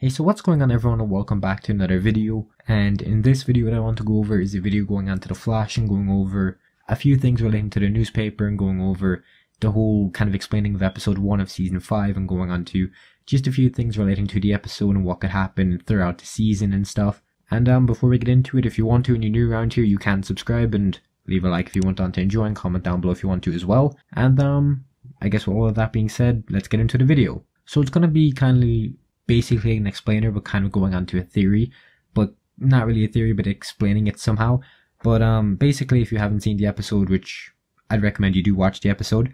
Hey, so what's going on everyone, and welcome back to another video. And in this video what I want to go over is a video going on to the Flash and going over a few things relating to the newspaper and going over the whole kind of explaining of episode 1 of season 5 and going on to just a few things relating to the episode and what could happen throughout the season and stuff. And before we get into it, if you want to and you're new around here, you can subscribe and leave a like if you want on to enjoy, and comment down below if you want to as well. And I guess with all of that being said, let's get into the video. So it's going to be kind of basically an explainer, but kind of going on to a theory, but not really a theory, but explaining it somehow. But basically, if you haven't seen the episode, which I'd recommend you do watch the episode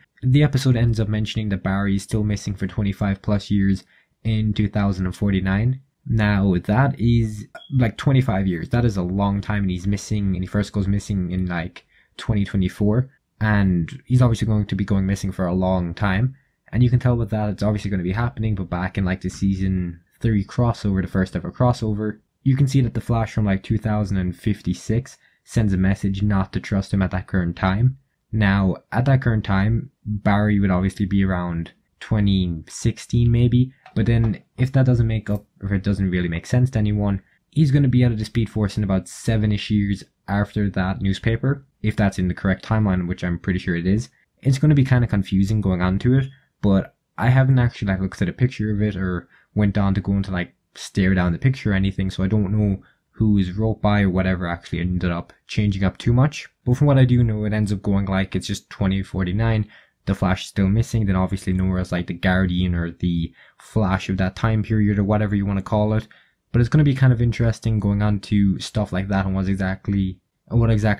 ends up mentioning that Barry is still missing for 25 plus years in 2049. Now that is like 25 years. That is a long time, and he's missing, and he first goes missing in like 2024, and he's obviously going to be going missing for a long time. And you can tell with that it's obviously going to be happening, but back in like the season 3 crossover, the first ever crossover, you can see that the Flash from like 2056 sends a message not to trust him at that current time. Now, at that current time, Barry would obviously be around 2016 maybe, but then if that doesn't make up, or if it doesn't really make sense to anyone, he's going to be out of the Speed Force in about 7-ish years after that newspaper, if that's in the correct timeline, which I'm pretty sure it is. It's going to be kind of confusing going on to it, but I haven't actually like looked at a picture of it or went on to go into like stare down the picture or anything, so I don't know who is wrote by or whatever actually ended up changing up too much. But from what I do know, it ends up going like it's just 2049, the Flash is still missing, then obviously Nora's like the guardian or the Flash of that time period or whatever you want to call it. But it's going to be kind of interesting going on to stuff like that and what exactly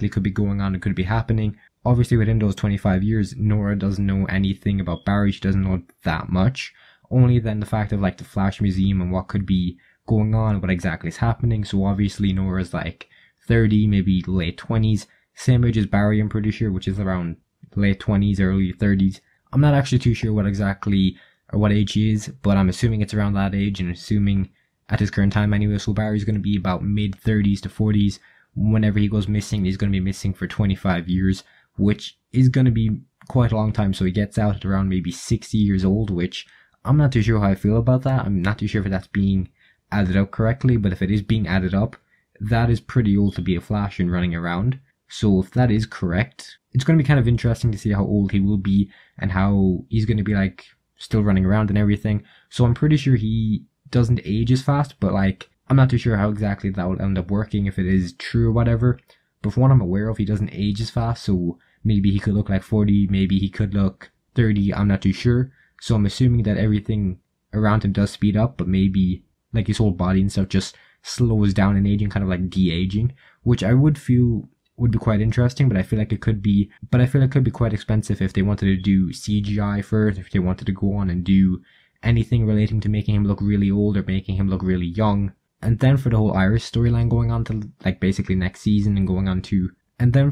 could be going on and could be happening. Obviously within those 25 years, Nora doesn't know anything about Barry, she doesn't know that much. Only then the fact of like the Flash Museum and what could be going on, what exactly is happening. So obviously Nora's like 30, maybe late 20s. Same age as Barry, I'm pretty sure, which is around late 20s, early 30s. I'm not actually too sure what exactly or what age he is, but I'm assuming it's around that age, and assuming at his current time anyway. So Barry's going to be about mid 30s to 40s. Whenever he goes missing, he's going to be missing for 25 years. Which is going to be quite a long time, so he gets out at around maybe 60 years old, which I'm not too sure how I feel about that. I'm not too sure if that's being added up correctly, but if it is being added up, that is pretty old to be a Flash and running around. So if that is correct, it's going to be kind of interesting to see how old he will be and how he's going to be like still running around and everything. So I'm pretty sure he doesn't age as fast, but like I'm not too sure how exactly that will end up working, if it is true or whatever. But from what I'm aware of, he doesn't age as fast, so maybe he could look like 40, maybe he could look 30, I'm not too sure. So I'm assuming that everything around him does speed up, but maybe like his whole body and stuff just slows down in aging, kind of like de-aging, which I would feel would be quite interesting, but I feel like it could be quite expensive if they wanted to do CGI first, if they wanted to go on and do anything relating to making him look really old or making him look really young. And then for the whole Iris storyline going on to like basically next season and going on to around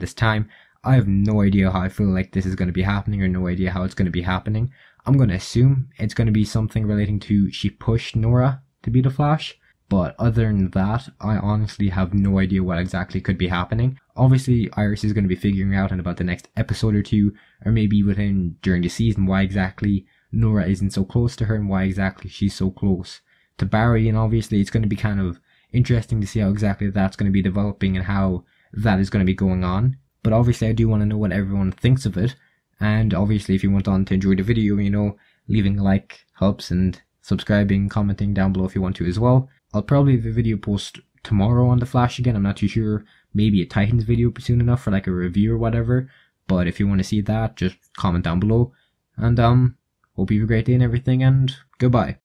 this time, I have no idea how I feel like this is going to be happening, or no idea how it's going to be happening. I'm going to assume it's going to be something relating to she pushed Nora to be the Flash, but other than that, I honestly have no idea what exactly could be happening. Obviously, Iris is going to be figuring out in about the next episode or two, or maybe during the season, why exactly Nora isn't so close to her and why exactly she's so close to Barry. And obviously it's going to be kind of interesting to see how exactly that's going to be developing and how that is going to be going on. But obviously I do want to know what everyone thinks of it, and obviously if you want on to enjoy the video, you know, leaving a like helps, and subscribing, commenting down below if you want to as well. I'll probably have a video post tomorrow on the Flash again, I'm not too sure, maybe a Titans video soon enough for like a review or whatever. But if you want to see that, just comment down below, and hope you have a great day and everything, and goodbye.